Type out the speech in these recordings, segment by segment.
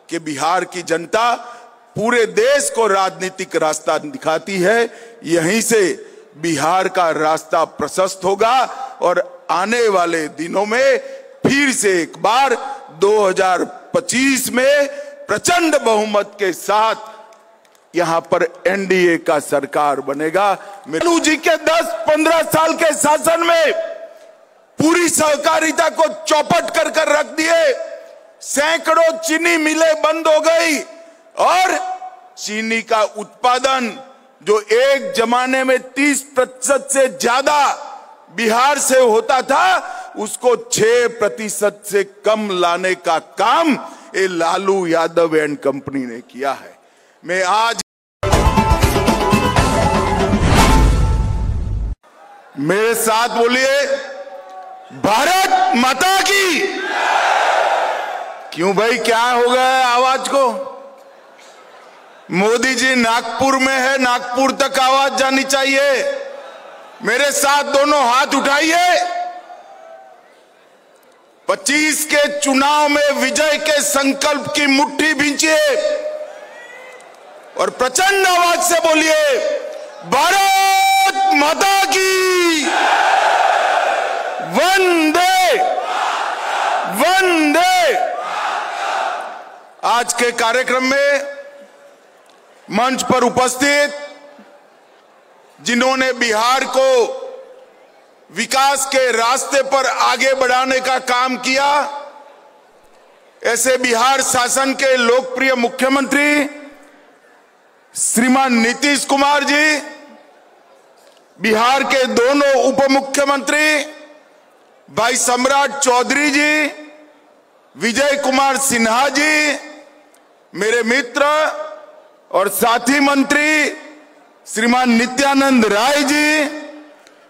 कि बिहार की जनता पूरे देश को राजनीतिक रास्ता दिखाती है। यहीं से बिहार का रास्ता प्रशस्त होगा और आने वाले दिनों में फिर से एक बार 2025 में प्रचंड बहुमत के साथ यहां पर एनडीए का सरकार बनेगा। लालू जी के 10-15 साल के शासन में पूरी सहकारिता को चौपट कर रख दिए। सैकड़ों चीनी मिलें बंद हो गई और चीनी का उत्पादन जो एक जमाने में 30% से ज्यादा बिहार से होता था, उसको 6% से कम लाने का काम ये लालू यादव एंड कंपनी ने किया है। मैं आज मेरे साथ बोलिए, भारत माता की। क्यों भाई, क्या हो गया है आवाज को? मोदी जी नागपुर में है, नागपुर तक आवाज जानी चाहिए। मेरे साथ दोनों हाथ उठाइए। 25 के चुनाव में विजय के संकल्प की मुट्ठी भींचिए और प्रचंड आवाज से बोलिए, भारत माता की। वंदे वंदे। आज के कार्यक्रम में मंच पर उपस्थित जिन्होंने बिहार को विकास के रास्ते पर आगे बढ़ाने का काम किया, ऐसे बिहार शासन के लोकप्रिय मुख्यमंत्री श्रीमान नीतीश कुमार जी, बिहार के दोनों उप मुख्यमंत्री भाई सम्राट चौधरी जी, विजय कुमार सिन्हा जी, मेरे मित्र और साथी मंत्री श्रीमान नित्यानंद राय जी,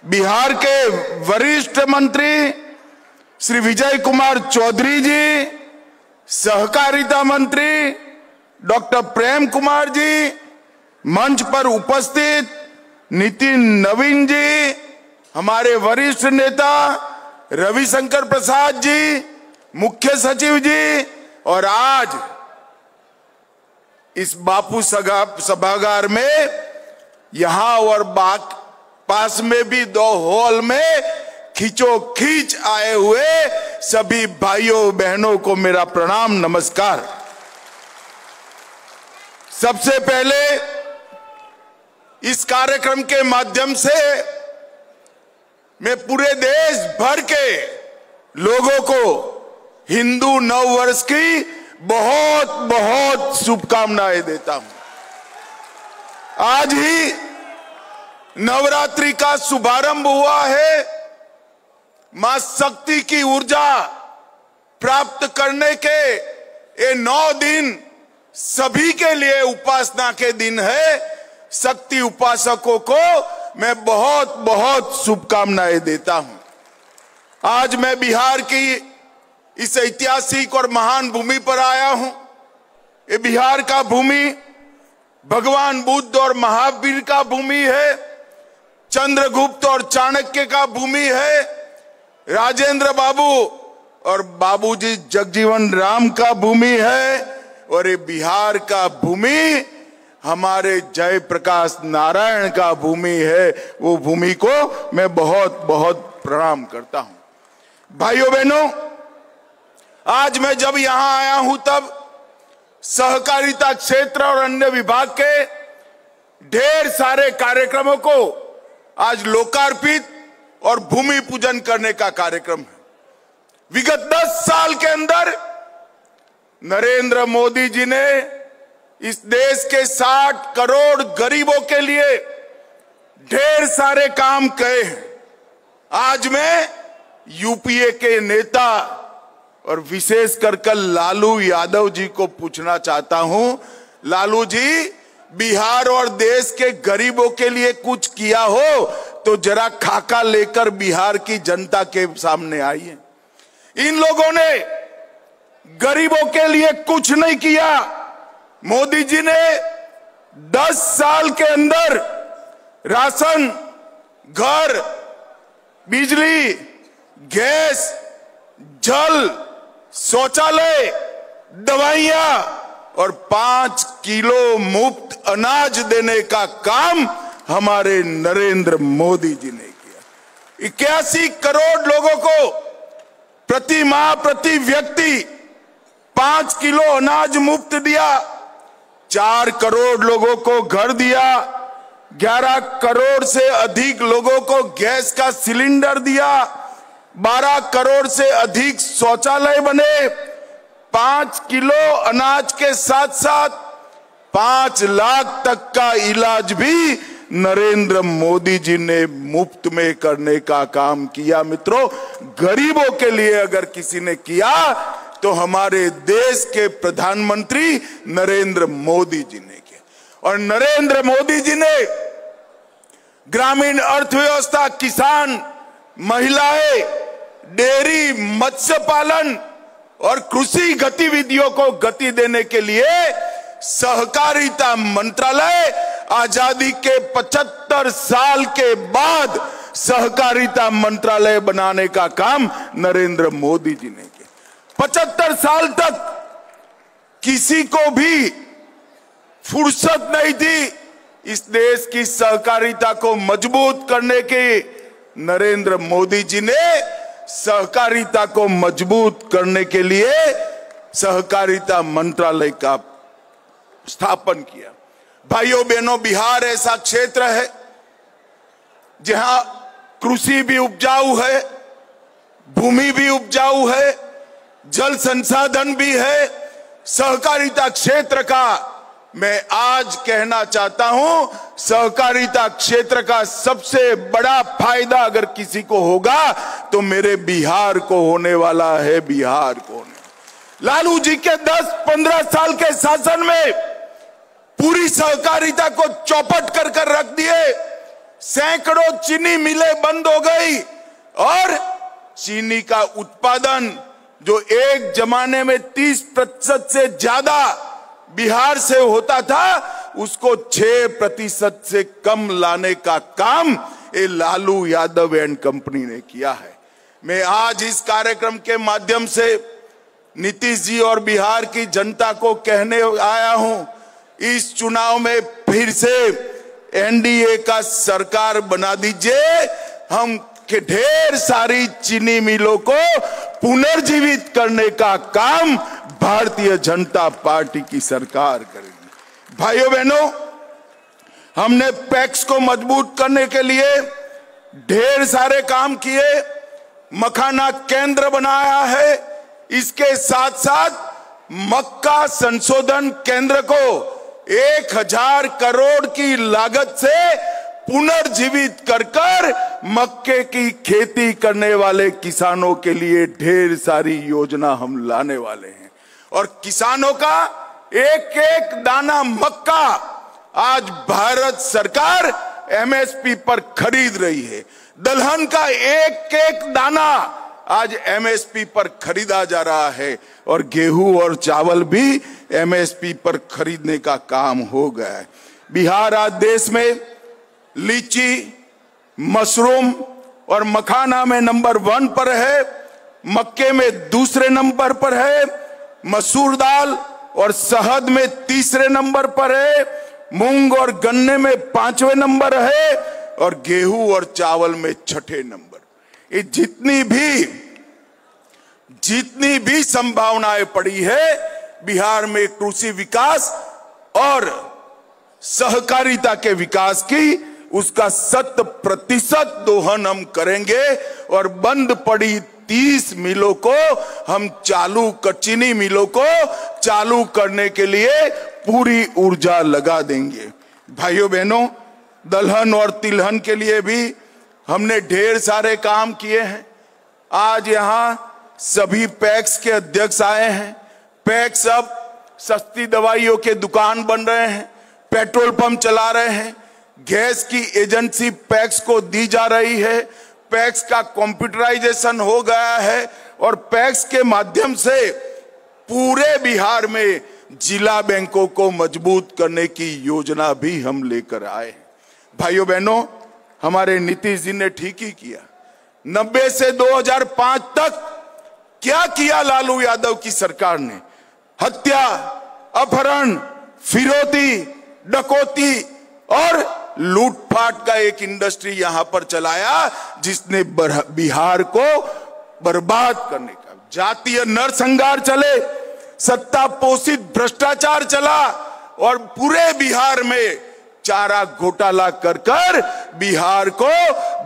बिहार के वरिष्ठ मंत्री श्री विजय कुमार चौधरी जी, सहकारिता मंत्री डॉक्टर प्रेम कुमार जी, मंच पर उपस्थित नितिन नवीन जी, हमारे वरिष्ठ नेता रविशंकर प्रसाद जी, मुख्य सचिव जी, और आज इस बापू सभागार में यहां और पास में भी 2 हॉल में खींचो खींच आए हुए सभी भाइयों बहनों को मेरा प्रणाम नमस्कार। सबसे पहले इस कार्यक्रम के माध्यम से मैं पूरे देश भर के लोगों को हिंदू नव वर्ष की बहुत बहुत शुभकामनाएं देता हूं। आज ही नवरात्रि का शुभारंभ हुआ है। मां शक्ति की ऊर्जा प्राप्त करने के ये 9 दिन सभी के लिए उपासना के दिन है। शक्ति उपासकों को मैं बहुत बहुत शुभकामनाएं देता हूं। आज मैं बिहार की इस ऐतिहासिक और महान भूमि पर आया हूं। ये बिहार का भूमि भगवान बुद्ध और महावीर का भूमि है, चंद्रगुप्त और चाणक्य का भूमि है, राजेंद्र बाबू और बाबूजी जगजीवन राम का भूमि है, और ये बिहार का भूमि हमारे जयप्रकाश नारायण का भूमि है। वो भूमि को मैं बहुत बहुत प्रणाम करता हूं। भाइयों बहनों, आज मैं जब यहां आया हूं तब सहकारिता क्षेत्र और अन्य विभाग के ढेर सारे कार्यक्रमों को आज लोकार्पित और भूमि पूजन करने का कार्यक्रम है। विगत 10 साल के अंदर नरेंद्र मोदी जी ने इस देश के 60 करोड़ गरीबों के लिए ढेर सारे काम किए हैं। आज मैं यूपीए के नेता और विशेष कर लालू यादव जी को पूछना चाहता हूं, लालू जी, बिहार और देश के गरीबों के लिए कुछ किया हो तो जरा खाका लेकर बिहार की जनता के सामने आइए। इन लोगों ने गरीबों के लिए कुछ नहीं किया। मोदी जी ने 10 साल के अंदर राशन, घर, बिजली, गैस, जल, शौचालय, दवाइयां, और 5 किलो मुफ्त अनाज देने का काम हमारे नरेंद्र मोदी जी ने किया। 81 करोड़ लोगों को प्रति माह प्रति व्यक्ति 5 किलो अनाज मुफ्त दिया, 4 करोड़ लोगों को घर दिया, 11 करोड़ से अधिक लोगों को गैस का सिलेंडर दिया, 12 करोड़ से अधिक शौचालय बने, 5 किलो अनाज के साथ साथ 5 लाख तक का इलाज भी नरेंद्र मोदी जी ने मुफ्त में करने का काम किया। मित्रों, गरीबों के लिए अगर किसी ने किया तो हमारे देश के प्रधानमंत्री नरेंद्र मोदी जी ने किया। और नरेंद्र मोदी जी ने ग्रामीण अर्थव्यवस्था, किसान, महिलाएं, डेयरी, मत्स्य पालन और कृषि गतिविधियों को गति देने के लिए सहकारिता मंत्रालय, आजादी के 75 साल के बाद सहकारिता मंत्रालय बनाने का काम नरेंद्र मोदी जी ने किया। 75 साल तक किसी को भी फुर्सत नहीं थी इस देश की सहकारिता को मजबूत करने की। नरेंद्र मोदी जी ने सहकारिता को मजबूत करने के लिए सहकारिता मंत्रालय का स्थापन किया। भाइयों बहनों, बिहार ऐसा क्षेत्र है जहां कृषि भी उपजाऊ है, भूमि भी उपजाऊ है, जल संसाधन भी है। सहकारिता क्षेत्र का मैं आज कहना चाहता हूं, सहकारिता क्षेत्र का सबसे बड़ा फायदा अगर किसी को होगा तो मेरे बिहार को होने वाला है। बिहार को लालू जी के 10-15 साल के शासन में पूरी सहकारिता को चौपट कर कर रख दिए। सैकड़ों चीनी मिलें बंद हो गई और चीनी का उत्पादन जो एक जमाने में 30% से ज्यादा बिहार से होता था, उसको 6% से कम लाने का काम ये लालू यादव एंड कंपनी ने किया है। मैं आज इस कार्यक्रम के माध्यम से नीतीश जी और बिहार की जनता को कहने आया हूं, इस चुनाव में फिर से एनडीए का सरकार बना दीजिए। हम के ढेर सारी चीनी मिलों को पुनर्जीवित करने का काम भारतीय जनता पार्टी की सरकार करेगी। भाइयों बहनों, हमने पैक्स को मजबूत करने के लिए ढेर सारे काम किए, मखाना केंद्र बनाया है। इसके साथ साथ मक्का संशोधन केंद्र को 1000 करोड़ की लागत से पुनर्जीवित कर कर मक्के की खेती करने वाले किसानों के लिए ढेर सारी योजना हम लाने वाले हैं। और किसानों का एक एक दाना मक्का आज भारत सरकार एमएसपी पर खरीद रही है। दलहन का एक एक दाना आज एमएसपी पर खरीदा जा रहा है और गेहूं और चावल भी एमएसपी पर खरीदने का काम हो गया है। बिहार आज देश में लीची, मशरूम और मखाना में नंबर 1 पर है, मक्के में दूसरे नंबर पर है, मसूर दाल और शहद में तीसरे नंबर पर है, मूंग और गन्ने में 5वें नंबर है और गेहूं और चावल में 6ठे नंबर। ये जितनी भी संभावनाएं पड़ी है बिहार में कृषि विकास और सहकारिता के विकास की, उसका 100% दोहन हम करेंगे और बंद पड़ी 30 मिलों को हम चीनी मिलों को चालू करने के लिए पूरी ऊर्जा लगा देंगे। भाइयों बहनों, दलहन और तिलहन के लिए भी हमने ढेर सारे काम किए हैं। आज यहां सभी पैक्स के अध्यक्ष आए हैं। पैक्स अब सस्ती दवाइयों के दुकान बन रहे हैं, पेट्रोल पंप चला रहे हैं, गैस की एजेंसी पैक्स को दी जा रही है, पैक्स का कंप्यूटराइजेशन हो गया है और पैक्स के माध्यम से पूरे बिहार में जिला बैंकों को मजबूत करने की योजना भी हम लेकर आए हैं। भाइयों बहनों, हमारे नीतीश जी ने ठीक ही किया। 90 से 2005 तक क्या किया लालू यादव की सरकार ने? हत्या, अपहरण, फिरौती, डकैती और लूटपाट का एक इंडस्ट्री यहां पर चलाया, जिसने बिहार को बर्बाद करने का, जातीय नरसंहार चले, सत्ता पोषित भ्रष्टाचार चला और पूरे बिहार में चारा घोटाला कर कर बिहार को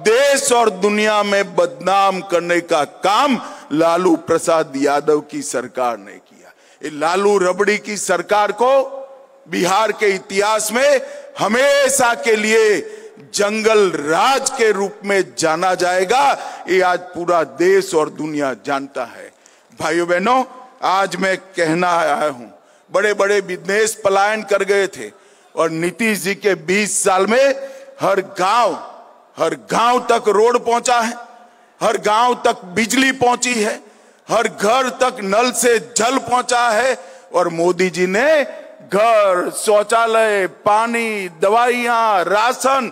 देश और दुनिया में बदनाम करने का काम लालू प्रसाद यादव की सरकार ने किया। ये लालू रबड़ी की सरकार को बिहार के इतिहास में हमेशा के लिए जंगल राज के रूप में जाना जाएगा। ये आज पूरा देश और दुनिया जानता है। भाइयों बहनों, आज मैं कहना आया हूं, बड़े बड़े बिजनेस पलायन कर गए थे और नीतीश जी के 20 साल में हर गांव तक रोड पहुंचा है, हर गांव तक बिजली पहुंची है, हर घर तक नल से जल पहुंचा है और मोदी जी ने घर, शौचालय, पानी, दवाइयां, राशन,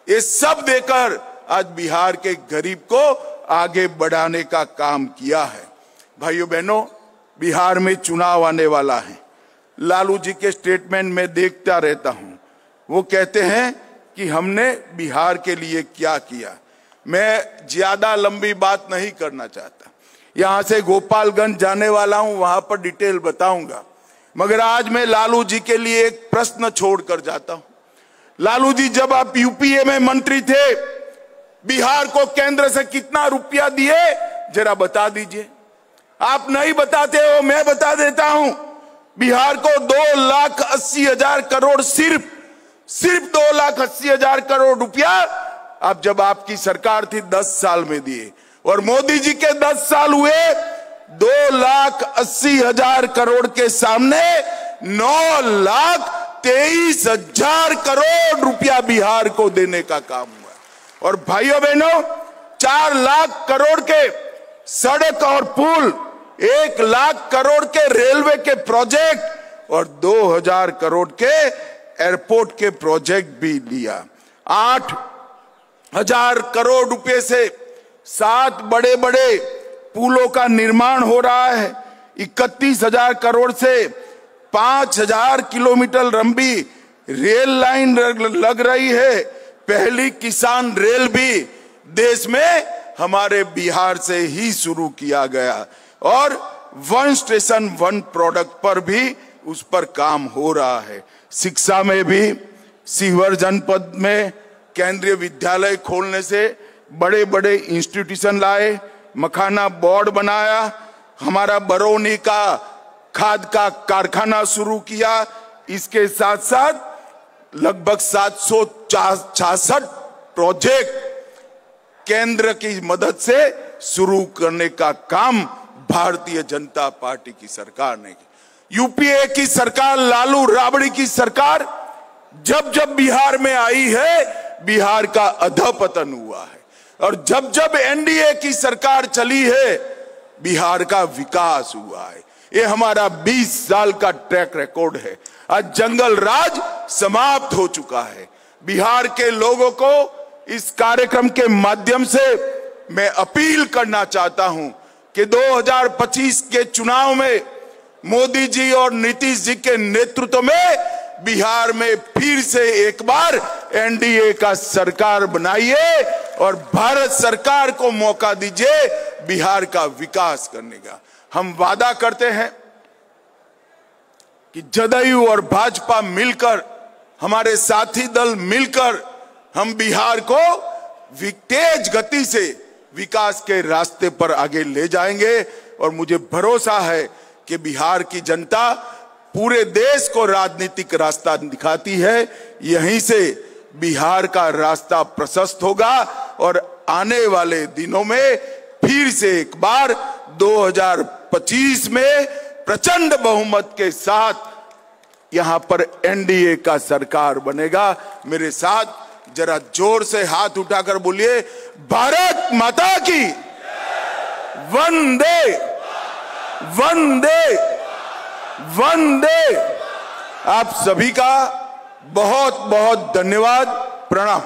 ये सब देकर आज बिहार के गरीब को आगे बढ़ाने का काम किया है। भाइयों बहनों, बिहार में चुनाव आने वाला है। लालू जी के स्टेटमेंट में देखता रहता हूं, वो कहते हैं कि हमने बिहार के लिए क्या किया। मैं ज्यादा लंबी बात नहीं करना चाहता, यहां से गोपालगंज जाने वाला हूं, वहां पर डिटेल बताऊंगा, मगर आज मैं लालू जी के लिए एक प्रश्न छोड़कर जाता हूं। लालू जी, जब आप यूपीए में मंत्री थे, बिहार को केंद्र से कितना रुपया दिए जरा बता दीजिए। आप नहीं बताते हो, मैं बता देता हूं। बिहार को 2,80,000 करोड़, सिर्फ 2,80,000 करोड़ रुपया आप, जब आपकी सरकार थी, 10 साल में दिए और मोदी जी के 10 साल हुए, 2,80,000 करोड़ के सामने 9,23,000 करोड़ रुपया बिहार को देने का काम हुआ। और भाइयों बहनों, 4 लाख करोड़ के सड़क और पुल, 1 लाख करोड़ के रेलवे के प्रोजेक्ट और 2,000 करोड़ के एयरपोर्ट के प्रोजेक्ट भी लिया। 8,000 करोड़ रुपए से 7 बड़े बड़े पुलों का निर्माण हो रहा है। 31,000 करोड़ से 5,000 किलोमीटर लंबी रेल लाइन लग रही है। पहली किसान रेल भी देश में हमारे बिहार से ही शुरू किया गया और 1 स्टेशन 1 प्रोडक्ट पर भी उस पर काम हो रहा है। शिक्षा में भी सीवर जनपद में केंद्रीय विद्यालय खोलने से बड़े बड़े इंस्टीट्यूशन लाए, मखाना बोर्ड बनाया, हमारा बरौनी का खाद का कारखाना शुरू किया। इसके साथ साथ लगभग 766 प्रोजेक्ट केंद्र की मदद से शुरू करने का काम भारतीय जनता पार्टी की सरकार ने की। यूपीए की सरकार, लालू राबड़ी की सरकार जब जब बिहार में आई है, बिहार का अधपतन हुआ है और जब जब एनडीए की सरकार चली है, बिहार का विकास हुआ है। ये हमारा 20 साल का ट्रैक रिकॉर्ड है। आज जंगल राज समाप्त हो चुका है। बिहार के लोगों को इस कार्यक्रम के माध्यम से मैं अपील करना चाहता हूं कि 2025 के चुनाव में मोदी जी और नीतीश जी के नेतृत्व में बिहार में फिर से एक बार एनडीए का सरकार बनाइए और भारत सरकार को मौका दीजिए बिहार का विकास करने का। हम वादा करते हैं कि जदयू और भाजपा मिलकर, हमारे साथी दल मिलकर हम बिहार को तेज गति से विकास के रास्ते पर आगे ले जाएंगे और मुझे भरोसा है कि बिहार की जनता पूरे देश को राजनीतिक रास्ता दिखाती है। यहीं से बिहार का रास्ता प्रशस्त होगा और आने वाले दिनों में फिर से एक बार 2025 में प्रचंड बहुमत के साथ यहां पर एनडीए का सरकार बनेगा। मेरे साथ जरा जोर से हाथ उठाकर बोलिए, भारत माता की वंदे वंदे वंदे। आप सभी का बहुत बहुत धन्यवाद, प्रणाम।